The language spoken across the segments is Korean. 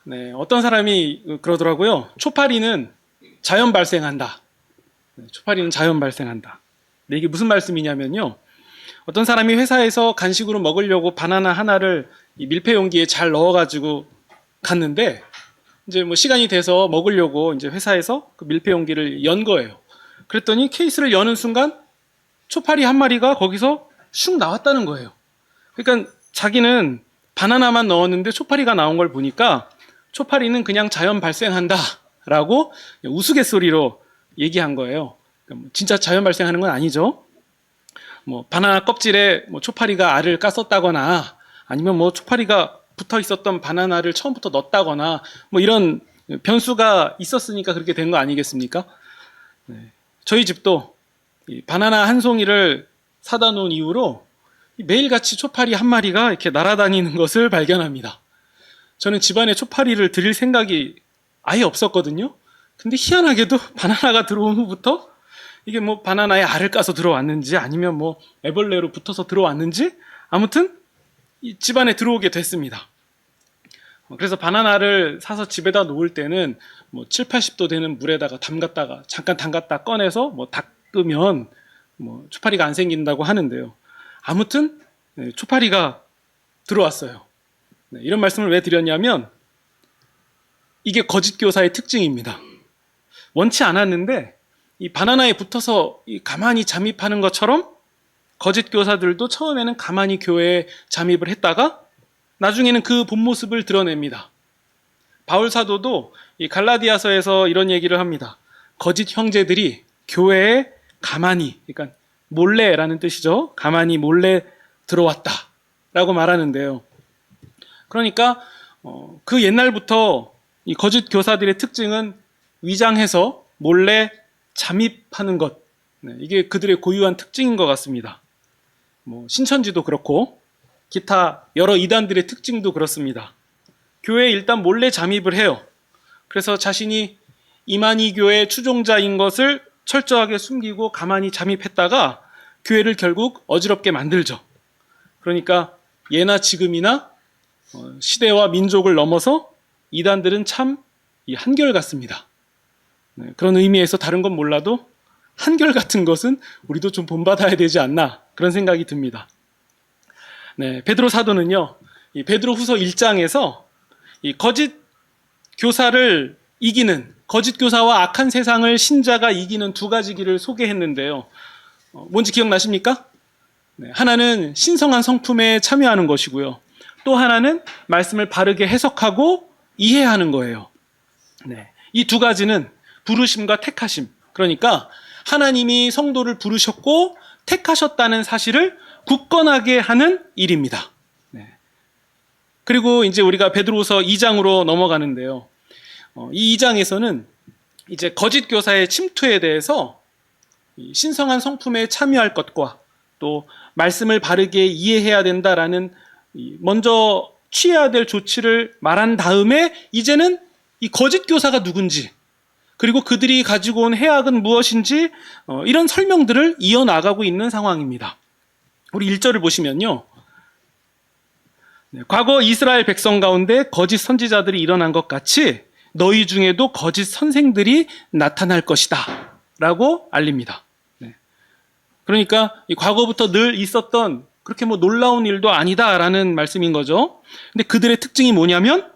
네, 어떤 사람이 그러더라고요. 초파리는 자연 발생한다. 네, 초파리는 자연 발생한다. 네, 이게 무슨 말씀이냐면요. 어떤 사람이 회사에서 간식으로 먹으려고 바나나 하나를 이 밀폐 용기에 잘 넣어가지고 갔는데, 이제 뭐 시간이 돼서 먹으려고 이제 회사에서 그 밀폐 용기를 연 거예요. 그랬더니 케이스를 여는 순간 초파리 한 마리가 거기서 슉 나왔다는 거예요. 그러니까 자기는 바나나만 넣었는데 초파리가 나온 걸 보니까 초파리는 그냥 자연 발생한다 라고 우스갯소리로 얘기한 거예요. 그러니까 진짜 자연 발생하는 건 아니죠. 뭐 바나나 껍질에 뭐 초파리가 알을 깠었다거나 아니면 뭐 초파리가 붙어 있었던 바나나를 처음부터 넣었다거나 뭐 이런 변수가 있었으니까 그렇게 된 거 아니겠습니까? 네. 저희 집도 이 바나나 한 송이를 사다 놓은 이후로 매일같이 초파리 한 마리가 이렇게 날아다니는 것을 발견합니다. 저는 집안에 초파리를 들일 생각이 아예 없었거든요. 근데 희한하게도 바나나가 들어온 후부터 이게 뭐 바나나에 알을 까서 들어왔는지 아니면 뭐 애벌레로 붙어서 들어왔는지 아무튼 이 집안에 들어오게 됐습니다. 그래서 바나나를 사서 집에다 놓을 때는 뭐 7, 80도 되는 물에다가 담갔다가 잠깐 담갔다 꺼내서 뭐 닦으면 뭐 초파리가 안 생긴다고 하는데요. 아무튼 초파리가 들어왔어요. 이런 말씀을 왜 드렸냐면 이게 거짓 교사의 특징입니다. 원치 않았는데 이 바나나에 붙어서 가만히 잠입하는 것처럼 거짓 교사들도 처음에는 가만히 교회에 잠입을 했다가 나중에는 그 본 모습을 드러냅니다. 바울 사도도 이 갈라디아서에서 이런 얘기를 합니다. 거짓 형제들이 교회에 가만히, 그러니까 몰래라는 뜻이죠. 가만히 몰래 들어왔다라고 말하는데요. 그러니까 그 옛날부터 이 거짓 교사들의 특징은 위장해서 몰래 잠입하는 것. 이게 그들의 고유한 특징인 것 같습니다. 뭐 신천지도 그렇고 기타 여러 이단들의 특징도 그렇습니다. 교회에 일단 몰래 잠입을 해요. 그래서 자신이 이만희 교회 추종자인 것을 철저하게 숨기고 가만히 잠입했다가 교회를 결국 어지럽게 만들죠. 그러니까 예나 지금이나 시대와 민족을 넘어서 이단들은 참 한결같습니다. 그런 의미에서 다른 건 몰라도 한결같은 것은 우리도 좀 본받아야 되지 않나 그런 생각이 듭니다. 네, 베드로 사도는요, 이 베드로 후서 1장에서 이 거짓 교사를 이기는, 거짓 교사와 악한 세상을 신자가 이기는 두 가지 길을 소개했는데요. 뭔지 기억나십니까? 네, 하나는 신성한 성품에 참여하는 것이고요. 또 하나는 말씀을 바르게 해석하고 이해하는 거예요. 네, 이 두 가지는 부르심과 택하심, 그러니까 하나님이 성도를 부르셨고 택하셨다는 사실을 굳건하게 하는 일입니다. 네. 그리고 이제 우리가 베드로서 2장으로 넘어가는데요. 이 2장에서는 이제 거짓 교사의 침투에 대해서 신성한 성품에 참여할 것과 또 말씀을 바르게 이해해야 된다라는 먼저 취해야 될 조치를 말한 다음에 이제는 이 거짓 교사가 누군지 그리고 그들이 가지고 온 해악은 무엇인지 이런 설명들을 이어나가고 있는 상황입니다. 우리 1절을 보시면요. 과거 이스라엘 백성 가운데 거짓 선지자들이 일어난 것 같이 너희 중에도 거짓 선생들이 나타날 것이다 라고 알립니다. 그러니까 과거부터 늘 있었던 그렇게 뭐 놀라운 일도 아니다라는 말씀인 거죠. 근데 그들의 특징이 뭐냐면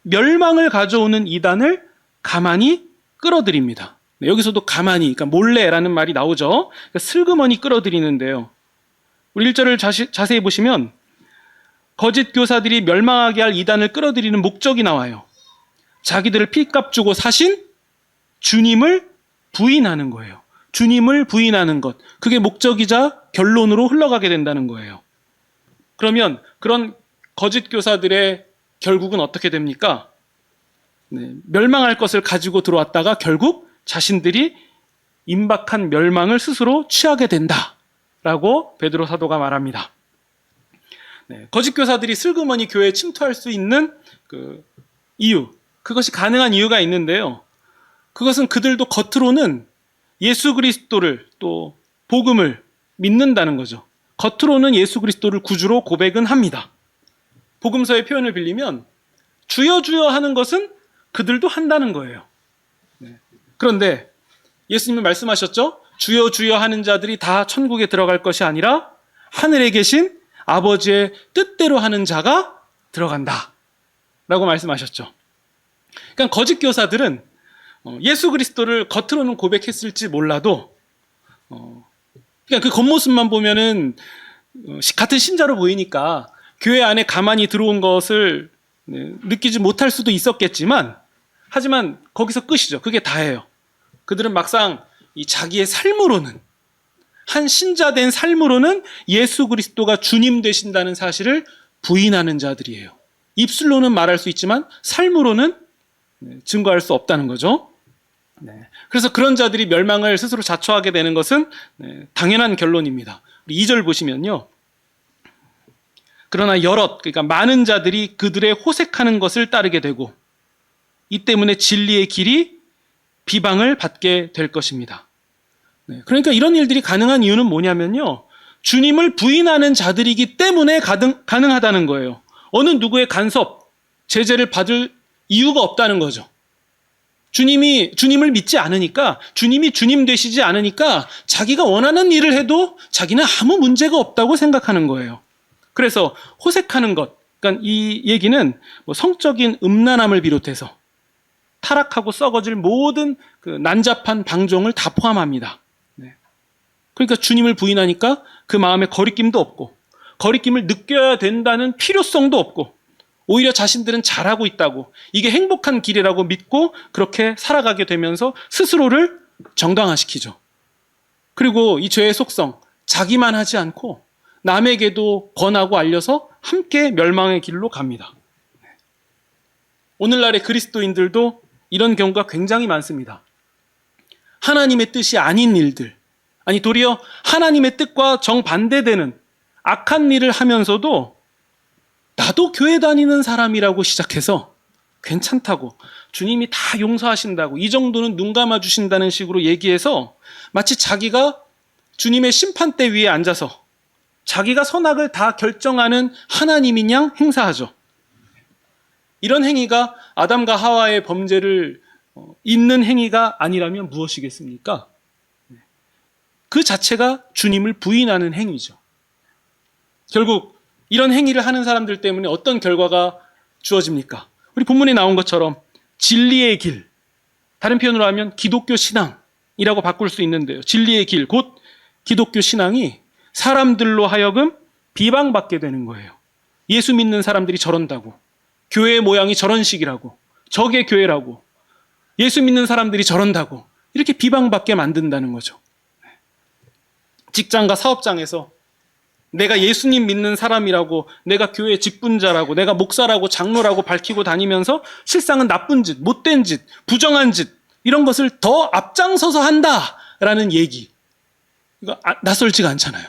멸망을 가져오는 이단을 가만히 끌어들입니다. 여기서도 가만히, 그러니까 몰래라는 말이 나오죠. 그러니까 슬그머니 끌어들이는데요. 우리 1절을 자세히 보시면 거짓 교사들이 멸망하게 할 이단을 끌어들이는 목적이 나와요. 자기들을 피값 주고 사신 주님을 부인하는 거예요. 주님을 부인하는 것. 그게 목적이자 결론으로 흘러가게 된다는 거예요. 그러면 그런 거짓 교사들의 결국은 어떻게 됩니까? 네, 멸망할 것을 가지고 들어왔다가 결국 자신들이 임박한 멸망을 스스로 취하게 된다라고 베드로 사도가 말합니다. 네, 거짓 교사들이 슬그머니 교회에 침투할 수 있는 그 이유, 그것이 가능한 이유가 있는데요. 그것은 그들도 겉으로는 예수 그리스도를 또 복음을 믿는다는 거죠. 겉으로는 예수 그리스도를 구주로 고백은 합니다. 복음서의 표현을 빌리면 주여 주여 하는 것은 그들도 한다는 거예요. 그런데 예수님은 말씀하셨죠? 주여 주여 하는 자들이 다 천국에 들어갈 것이 아니라 하늘에 계신 아버지의 뜻대로 하는 자가 들어간다 라고 말씀하셨죠. 그러니까 거짓 교사들은 예수 그리스도를 겉으로는 고백했을지 몰라도 그냥 그 겉모습만 보면은 같은 신자로 보이니까 교회 안에 가만히 들어온 것을 느끼지 못할 수도 있었겠지만, 하지만 거기서 끝이죠. 그게 다예요. 그들은 막상 이 자기의 삶으로는, 한 신자 된 삶으로는 예수 그리스도가 주님 되신다는 사실을 부인하는 자들이에요. 입술로는 말할 수 있지만 삶으로는 증거할 수 없다는 거죠. 그래서 그런 자들이 멸망을 스스로 자초하게 되는 것은 당연한 결론입니다. 2절 보시면요. 그러나 여럿, 그러니까 많은 자들이 그들의 호색하는 것을 따르게 되고 이 때문에 진리의 길이 비방을 받게 될 것입니다. 그러니까 이런 일들이 가능한 이유는 뭐냐면요. 주님을 부인하는 자들이기 때문에 가능하다는 거예요. 어느 누구의 간섭, 제재를 받을 이유가 없다는 거죠. 주님을 믿지 않으니까, 주님이 주님 되시지 않으니까 자기가 원하는 일을 해도 자기는 아무 문제가 없다고 생각하는 거예요. 그래서 호색하는 것, 그러니까 이 얘기는 뭐 성적인 음란함을 비롯해서 타락하고 썩어질 모든 그 난잡한 방종을 다 포함합니다. 그러니까 주님을 부인하니까 그 마음에 거리낌도 없고, 거리낌을 느껴야 된다는 필요성도 없고, 오히려 자신들은 잘하고 있다고, 이게 행복한 길이라고 믿고 그렇게 살아가게 되면서 스스로를 정당화시키죠. 그리고 이 죄의 속성, 자기만 하지 않고 남에게도 권하고 알려서 함께 멸망의 길로 갑니다. 오늘날의 그리스도인들도 이런 경우가 굉장히 많습니다. 하나님의 뜻이 아닌 일들, 아니 도리어 하나님의 뜻과 정반대되는 악한 일을 하면서도 나도 교회 다니는 사람이라고 시작해서 괜찮다고, 주님이 다 용서하신다고, 이 정도는 눈 감아주신다는 식으로 얘기해서 마치 자기가 주님의 심판대 위에 앉아서 자기가 선악을 다 결정하는 하나님인 양 행사하죠. 이런 행위가 아담과 하와의 범죄를 잇는 행위가 아니라면 무엇이겠습니까? 그 자체가 주님을 부인하는 행위죠. 결국 이런 행위를 하는 사람들 때문에 어떤 결과가 주어집니까? 우리 본문에 나온 것처럼 진리의 길, 다른 표현으로 하면 기독교 신앙이라고 바꿀 수 있는데요. 진리의 길, 곧 기독교 신앙이 사람들로 하여금 비방받게 되는 거예요. 예수 믿는 사람들이 저런다고, 교회의 모양이 저런 식이라고, 저게 교회라고, 예수 믿는 사람들이 저런다고 이렇게 비방받게 만든다는 거죠. 직장과 사업장에서 내가 예수님 믿는 사람이라고, 내가 교회 직분자라고, 내가 목사라고, 장로라고 밝히고 다니면서 실상은 나쁜 짓, 못된 짓, 부정한 짓, 이런 것을 더 앞장서서 한다라는 얘기. 이거 낯설지가 않잖아요.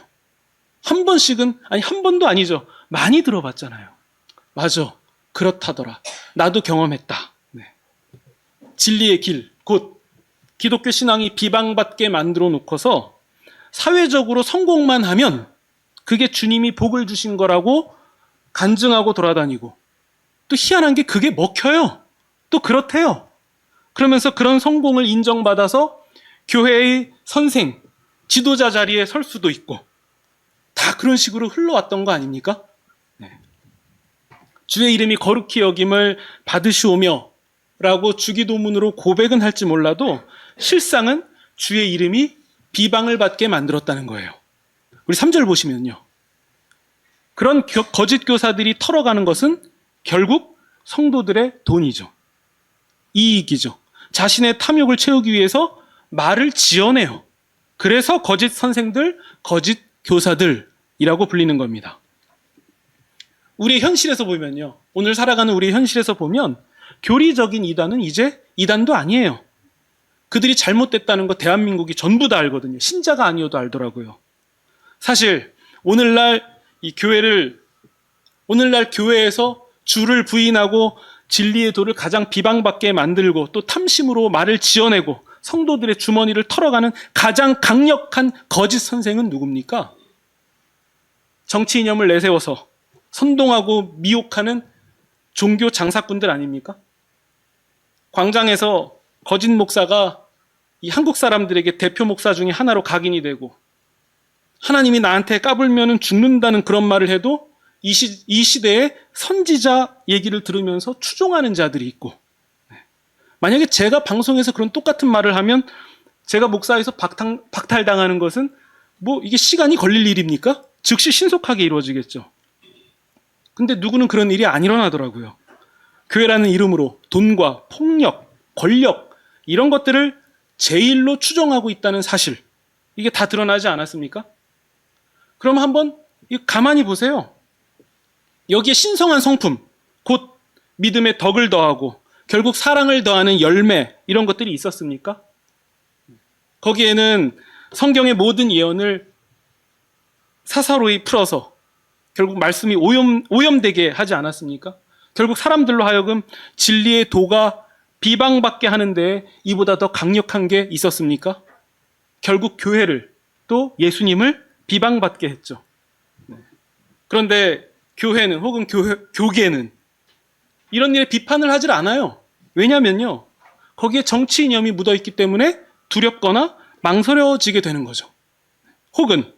한 번씩은, 아니 한 번도 아니죠. 많이 들어봤잖아요. 맞아, 그렇다더라. 나도 경험했다. 진리의 길, 곧 기독교 신앙이 비방받게 만들어 놓고서 사회적으로 성공만 하면 그게 주님이 복을 주신 거라고 간증하고 돌아다니고, 또 희한한 게 그게 먹혀요. 또 그렇대요. 그러면서 그런 성공을 인정받아서 교회의 선생, 지도자 자리에 설 수도 있고, 다 그런 식으로 흘러왔던 거 아닙니까? 주의 이름이 거룩히 여김을 받으시오며 라고 주기도문으로 고백은 할지 몰라도 실상은 주의 이름이 비방을 받게 만들었다는 거예요. 우리 3절 보시면요. 그런 거짓 교사들이 털어가는 것은 결국 성도들의 돈이죠. 이익이죠. 자신의 탐욕을 채우기 위해서 말을 지어내요. 그래서 거짓 선생들, 거짓 교사들이라고 불리는 겁니다. 우리의 현실에서 보면요. 오늘 살아가는 우리의 현실에서 보면 교리적인 이단은 이제 이단도 아니에요. 그들이 잘못됐다는 거 대한민국이 전부 다 알거든요. 신자가 아니어도 알더라고요. 사실 오늘날 교회에서 주를 부인하고 진리의 도를 가장 비방받게 만들고 또 탐심으로 말을 지어내고 성도들의 주머니를 털어가는 가장 강력한 거짓 선생은 누굽니까? 정치 이념을 내세워서 선동하고 미혹하는 종교 장사꾼들 아닙니까? 광장에서 거짓 목사가 이 한국 사람들에게 대표 목사 중에 하나로 각인이 되고 하나님이 나한테 까불면은 죽는다는 그런 말을 해도 이 시대에 선지자 얘기를 들으면서 추종하는 자들이 있고, 만약에 제가 방송에서 그런 똑같은 말을 하면 제가 목사에서 박탈당하는 것은 뭐 이게 시간이 걸릴 일입니까? 즉시 신속하게 이루어지겠죠. 근데 누구는 그런 일이 안 일어나더라고요. 교회라는 이름으로 돈과 폭력, 권력 이런 것들을 제일로 추정하고 있다는 사실, 이게 다 드러나지 않았습니까? 그럼 한번 가만히 보세요. 여기에 신성한 성품, 곧 믿음의 덕을 더하고 결국 사랑을 더하는 열매, 이런 것들이 있었습니까? 거기에는 성경의 모든 예언을 사사로이 풀어서 결국 말씀이 오염되게 하지 않았습니까? 결국 사람들로 하여금 진리의 도가 비방받게 하는데 이보다 더 강력한 게 있었습니까? 결국 교회를, 또 예수님을 비방받게 했죠. 그런데 교회는, 혹은 교계는 이런 일에 비판을 하질 않아요. 왜냐면요, 거기에 정치 이념이 묻어있기 때문에 두렵거나 망설여지게 되는 거죠. 혹은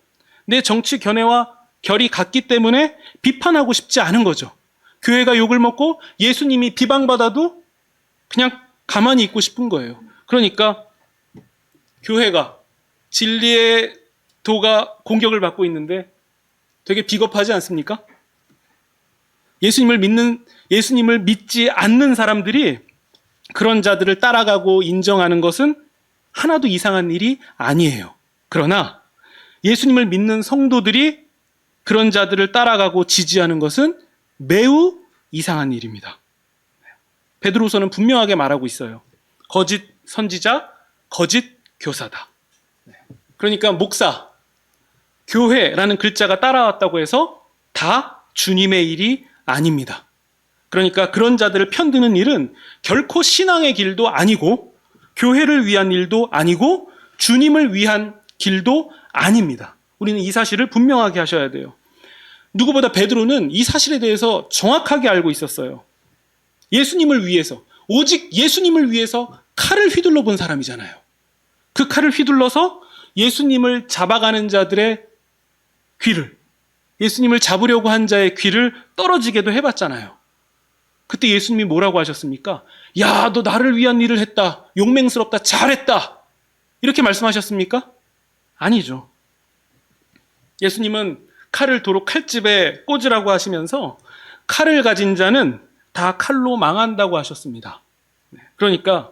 내 정치 견해와 결이 같기 때문에 비판하고 싶지 않은 거죠. 교회가 욕을 먹고 예수님이 비방받아도 그냥 가만히 있고 싶은 거예요. 그러니까 교회가 진리의 도가 공격을 받고 있는데 되게 비겁하지 않습니까? 예수님을 믿지 않는 사람들이 그런 자들을 따라가고 인정하는 것은 하나도 이상한 일이 아니에요. 그러나 예수님을 믿는 성도들이 그런 자들을 따라가고 지지하는 것은 매우 이상한 일입니다. 베드로서는 분명하게 말하고 있어요. 거짓 선지자, 거짓 교사다. 그러니까 목사, 교회라는 글자가 따라왔다고 해서 다 주님의 일이 아닙니다. 그러니까 그런 자들을 편드는 일은 결코 신앙의 길도 아니고 교회를 위한 일도 아니고 주님을 위한 길도 아닙니다. 우리는 이 사실을 분명하게 하셔야 돼요. 누구보다 베드로는 이 사실에 대해서 정확하게 알고 있었어요. 예수님을 위해서, 오직 예수님을 위해서 칼을 휘둘러 본 사람이잖아요. 그 칼을 휘둘러서 예수님을 잡아가는 자들의 귀를, 예수님을 잡으려고 한 자의 귀를 떨어지게도 해봤잖아요. 그때 예수님이 뭐라고 하셨습니까? 야, 너 나를 위한 일을 했다. 용맹스럽다. 잘했다. 이렇게 말씀하셨습니까? 아니죠. 예수님은 칼을 도로 칼집에 꽂으라고 하시면서 칼을 가진 자는 다 칼로 망한다고 하셨습니다. 그러니까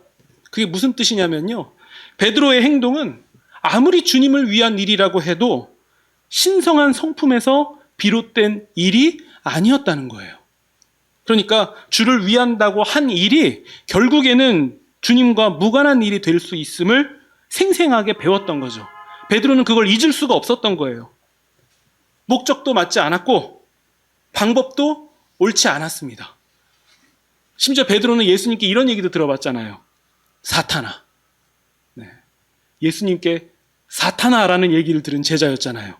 그게 무슨 뜻이냐면요, 베드로의 행동은 아무리 주님을 위한 일이라고 해도 신성한 성품에서 비롯된 일이 아니었다는 거예요. 그러니까 주를 위한다고 한 일이 결국에는 주님과 무관한 일이 될 수 있음을 생생하게 배웠던 거죠. 베드로는 그걸 잊을 수가 없었던 거예요. 목적도 맞지 않았고 방법도 옳지 않았습니다. 심지어 베드로는 예수님께 이런 얘기도 들어봤잖아요. 사탄아. 네. 예수님께 사탄아라는 얘기를 들은 제자였잖아요.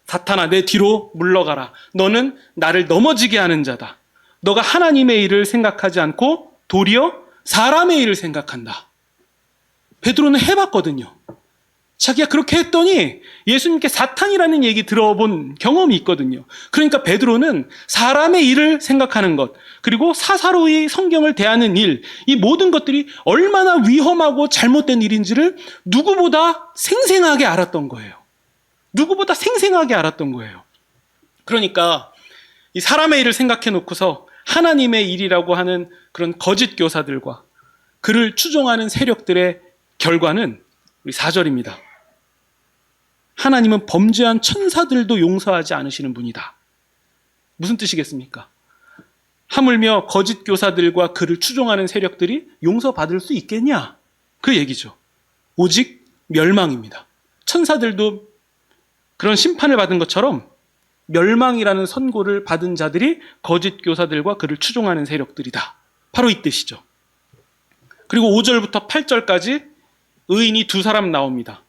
사탄아, 내 뒤로 물러가라. 너는 나를 넘어지게 하는 자다. 너가 하나님의 일을 생각하지 않고 도리어 사람의 일을 생각한다. 베드로는 해봤거든요. 자기가 그렇게 했더니 예수님께 사탄이라는 얘기 들어본 경험이 있거든요. 그러니까 베드로는 사람의 일을 생각하는 것, 그리고 사사로이 성경을 대하는 일, 이 모든 것들이 얼마나 위험하고 잘못된 일인지를 누구보다 생생하게 알았던 거예요. 누구보다 생생하게 알았던 거예요. 그러니까 이 사람의 일을 생각해 놓고서 하나님의 일이라고 하는 그런 거짓 교사들과 그를 추종하는 세력들의 결과는 우리 4절입니다. 하나님은 범죄한 천사들도 용서하지 않으시는 분이다. 무슨 뜻이겠습니까? 하물며 거짓 교사들과 그를 추종하는 세력들이 용서받을 수 있겠냐? 그 얘기죠. 오직 멸망입니다. 천사들도 그런 심판을 받은 것처럼 멸망이라는 선고를 받은 자들이 거짓 교사들과 그를 추종하는 세력들이다. 바로 이 뜻이죠. 그리고 5절부터 8절까지 의인이 두 사람 나옵니다.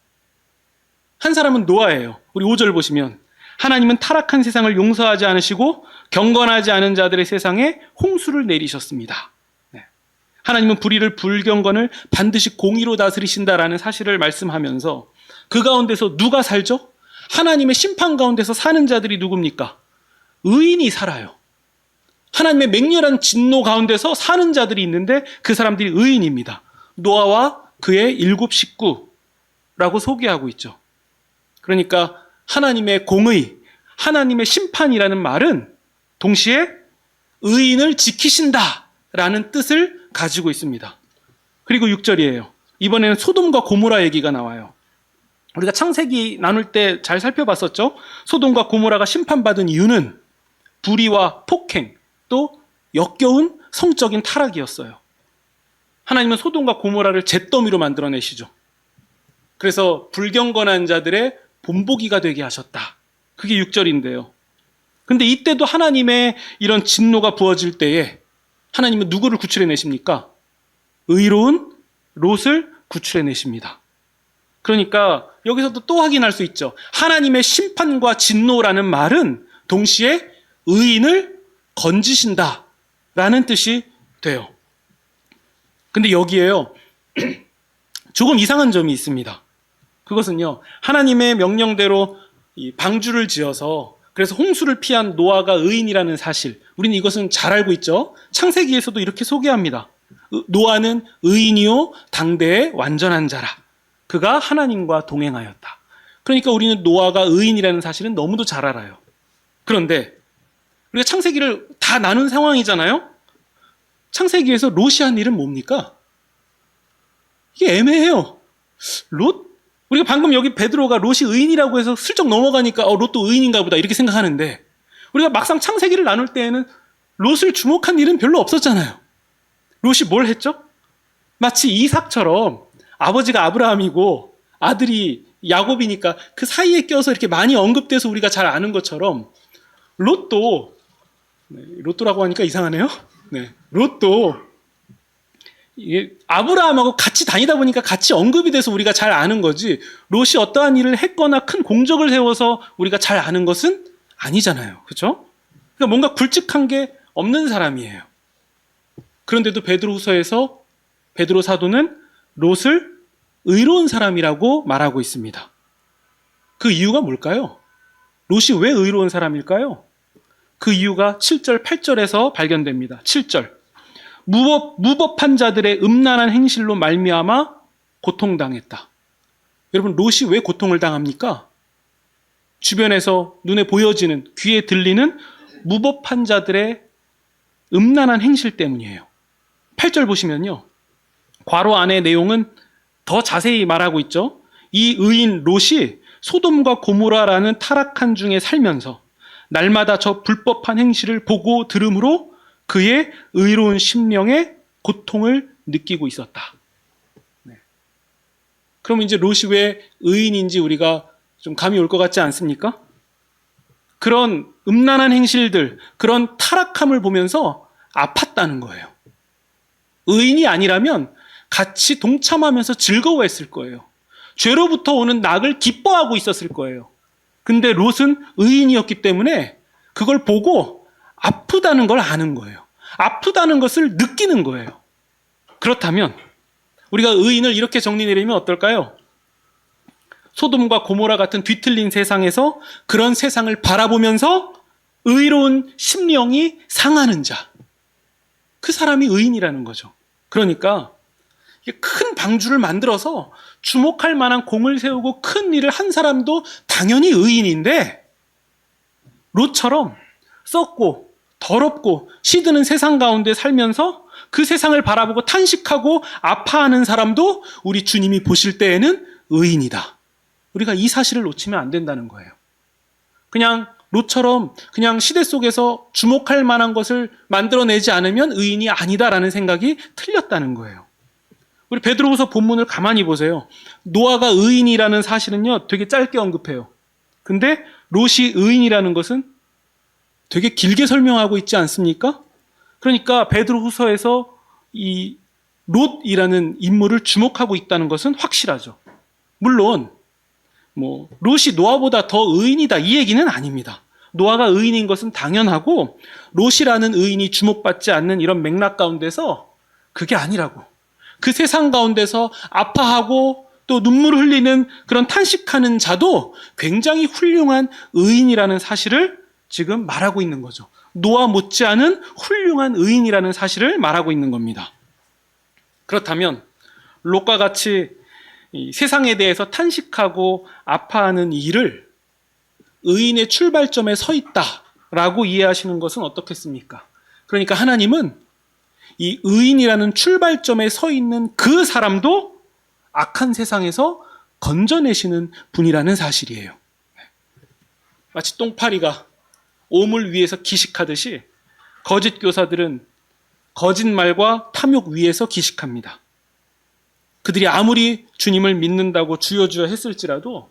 한 사람은 노아예요. 우리 5절 보시면 하나님은 타락한 세상을 용서하지 않으시고 경건하지 않은 자들의 세상에 홍수를 내리셨습니다. 네. 하나님은 불의를 불경건을 반드시 공의로 다스리신다라는 사실을 말씀하면서 그 가운데서 누가 살죠? 하나님의 심판 가운데서 사는 자들이 누굽니까? 의인이 살아요. 하나님의 맹렬한 진노 가운데서 사는 자들이 있는데 그 사람들이 의인입니다. 노아와 그의 7 식구라고 소개하고 있죠. 그러니까 하나님의 공의, 하나님의 심판이라는 말은 동시에 의인을 지키신다라는 뜻을 가지고 있습니다. 그리고 6절이에요. 이번에는 소돔과 고모라 얘기가 나와요. 우리가 창세기 나눌 때 잘 살펴봤었죠. 소돔과 고모라가 심판받은 이유는 불의와 폭행, 또 역겨운 성적인 타락이었어요. 하나님은 소돔과 고모라를 잿더미로 만들어내시죠. 그래서 불경건한 자들의 본보기가 되게 하셨다. 그게 6절인데요. 근데 이때도 하나님의 이런 진노가 부어질 때에 하나님은 누구를 구출해내십니까? 의로운 롯을 구출해내십니다. 그러니까 여기서도 또 확인할 수 있죠. 하나님의 심판과 진노라는 말은 동시에 의인을 건지신다라는 뜻이 돼요. 근데 여기에요. 조금 이상한 점이 있습니다. 그것은요. 하나님의 명령대로 이 방주를 지어서 그래서 홍수를 피한 노아가 의인이라는 사실. 우리는 이것은 잘 알고 있죠. 창세기에서도 이렇게 소개합니다. 노아는 의인이요 당대의 완전한 자라. 그가 하나님과 동행하였다. 그러니까 우리는 노아가 의인이라는 사실은 너무도 잘 알아요. 그런데 우리가 창세기를 다 나눈 상황이잖아요. 창세기에서 롯이 한 일은 뭡니까? 이게 애매해요. 롯? 우리가 방금 여기 베드로가 롯이 의인이라고 해서 슬쩍 넘어가니까 롯도 의인인가 보다 이렇게 생각하는데 우리가 막상 창세기를 나눌 때에는 롯을 주목한 일은 별로 없었잖아요. 롯이 뭘 했죠? 마치 이삭처럼 아버지가 아브라함이고 아들이 야곱이니까 그 사이에 껴서 이렇게 많이 언급돼서 우리가 잘 아는 것처럼 롯도, 롯도라고 하니까 이상하네요. 네, 롯도 이게 아브라함하고 같이 다니다 보니까 같이 언급이 돼서 우리가 잘 아는 거지 롯이 어떠한 일을 했거나 큰 공적을 세워서 우리가 잘 아는 것은 아니잖아요. 그렇죠? 그러니까 뭔가 굵직한 게 없는 사람이에요. 그런데도 베드로후서에서 베드로 사도는 롯을 의로운 사람이라고 말하고 있습니다. 그 이유가 뭘까요? 롯이 왜 의로운 사람일까요? 그 이유가 7절, 8절에서 발견됩니다. 7절. 무법한 자들의 음란한 행실로 말미암아 고통당했다. 여러분, 롯이 왜 고통을 당합니까? 주변에서 눈에 보여지는, 귀에 들리는 무법한 자들의 음란한 행실 때문이에요. 8절 보시면요. 괄호 안의 내용은 더 자세히 말하고 있죠. 이 의인 롯이 소돔과 고모라라는 타락한 중에 살면서 날마다 저 불법한 행실을 보고 들음으로 그의 의로운 심령에 고통을 느끼고 있었다. 네. 그럼 이제 롯이 왜 의인인지 우리가 좀 감이 올 것 같지 않습니까? 그런 음란한 행실들, 그런 타락함을 보면서 아팠다는 거예요. 의인이 아니라면 같이 동참하면서 즐거워했을 거예요. 죄로부터 오는 낙을 기뻐하고 있었을 거예요. 근데 롯은 의인이었기 때문에 그걸 보고 아프다는 걸 아는 거예요. 아프다는 것을 느끼는 거예요. 그렇다면 우리가 의인을 이렇게 정리 내리면 어떨까요? 소돔과 고모라 같은 뒤틀린 세상에서 그런 세상을 바라보면서 의로운 심령이 상하는 자. 그 사람이 의인이라는 거죠. 그러니까 큰 방주를 만들어서 주목할 만한 공을 세우고 큰 일을 한 사람도 당연히 의인인데 롯처럼 썩고 더럽고 시드는 세상 가운데 살면서 그 세상을 바라보고 탄식하고 아파하는 사람도 우리 주님이 보실 때에는 의인이다. 우리가 이 사실을 놓치면 안 된다는 거예요. 그냥 롯처럼 그냥 시대 속에서 주목할 만한 것을 만들어내지 않으면 의인이 아니다라는 생각이 틀렸다는 거예요. 우리 베드로후서 본문을 가만히 보세요. 노아가 의인이라는 사실은요 되게 짧게 언급해요. 근데 롯이 의인이라는 것은 되게 길게 설명하고 있지 않습니까? 그러니까 베드로후서에서 이 롯이라는 인물을 주목하고 있다는 것은 확실하죠. 물론 롯이 노아보다 더 의인이다 이 얘기는 아닙니다. 노아가 의인인 것은 당연하고 롯이라는 의인이 주목받지 않는 이런 맥락 가운데서 그게 아니라고. 그 세상 가운데서 아파하고 또 눈물을 흘리는 그런 탄식하는 자도 굉장히 훌륭한 의인이라는 사실을 지금 말하고 있는 거죠. 노아 못지않은 훌륭한 의인이라는 사실을 말하고 있는 겁니다. 그렇다면 롯과 같이 이 세상에 대해서 탄식하고 아파하는 이 일을 의인의 출발점에 서 있다라고 이해하시는 것은 어떻겠습니까? 그러니까 하나님은 이 의인이라는 출발점에 서 있는 그 사람도 악한 세상에서 건져내시는 분이라는 사실이에요. 마치 똥파리가 오물 위에서 기식하듯이 거짓 교사들은 거짓말과 탐욕 위에서 기식합니다. 그들이 아무리 주님을 믿는다고 주여 주여 했을지라도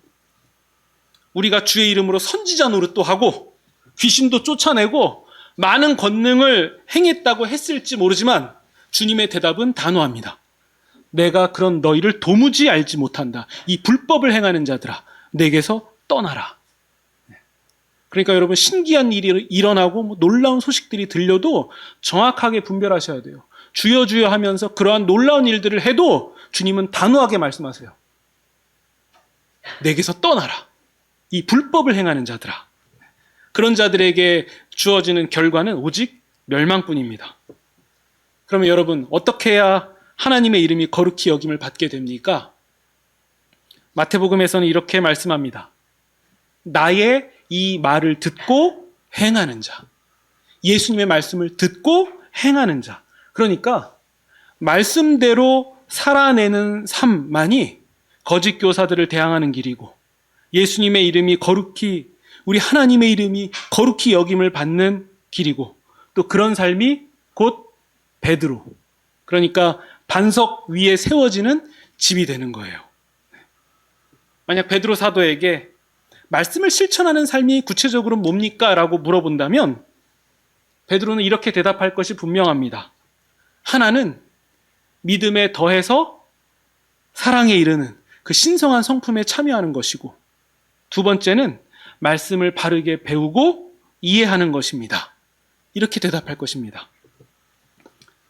우리가 주의 이름으로 선지자 노릇도 하고 귀신도 쫓아내고 많은 권능을 행했다고 했을지 모르지만 주님의 대답은 단호합니다. 내가 그런 너희를 도무지 알지 못한다. 이 불법을 행하는 자들아, 내게서 떠나라. 그러니까 여러분 신기한 일이 일어나고 놀라운 소식들이 들려도 정확하게 분별하셔야 돼요. 주여 주여 하면서 그러한 놀라운 일들을 해도 주님은 단호하게 말씀하세요. 내게서 떠나라. 이 불법을 행하는 자들아. 그런 자들에게 주어지는 결과는 오직 멸망뿐입니다. 그러면 여러분 어떻게 해야 하나님의 이름이 거룩히 여김을 받게 됩니까? 마태복음에서는 이렇게 말씀합니다. 나의 이 말을 듣고 행하는 자. 예수님의 말씀을 듣고 행하는 자. 그러니까 말씀대로 살아내는 삶만이 거짓 교사들을 대항하는 길이고 예수님의 이름이 거룩히 우리 하나님의 이름이 거룩히 여김을 받는 길이고 또 그런 삶이 곧 베드로. 그러니까 반석 위에 세워지는 집이 되는 거예요. 만약 베드로 사도에게 말씀을 실천하는 삶이 구체적으로 뭡니까? 라고 물어본다면 베드로는 이렇게 대답할 것이 분명합니다. 하나는 믿음에 더해서 사랑에 이르는 그 신성한 성품에 참여하는 것이고 두 번째는 말씀을 바르게 배우고 이해하는 것입니다. 이렇게 대답할 것입니다.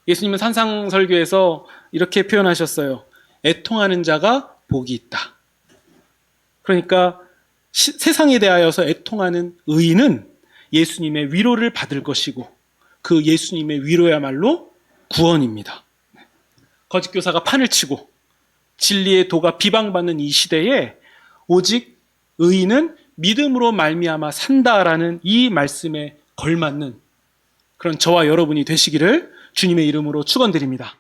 예수님은 산상설교에서 이렇게 표현하셨어요. 애통하는 자가 복이 있다. 그러니까 세상에 대하여서 애통하는 의인은 예수님의 위로를 받을 것이고 그 예수님의 위로야말로 구원입니다. 거짓 교사가 판을 치고 진리의 도가 비방받는 이 시대에 오직 의인은 믿음으로 말미암아 산다라는 이 말씀에 걸맞는 그런 저와 여러분이 되시기를 주님의 이름으로 축원드립니다.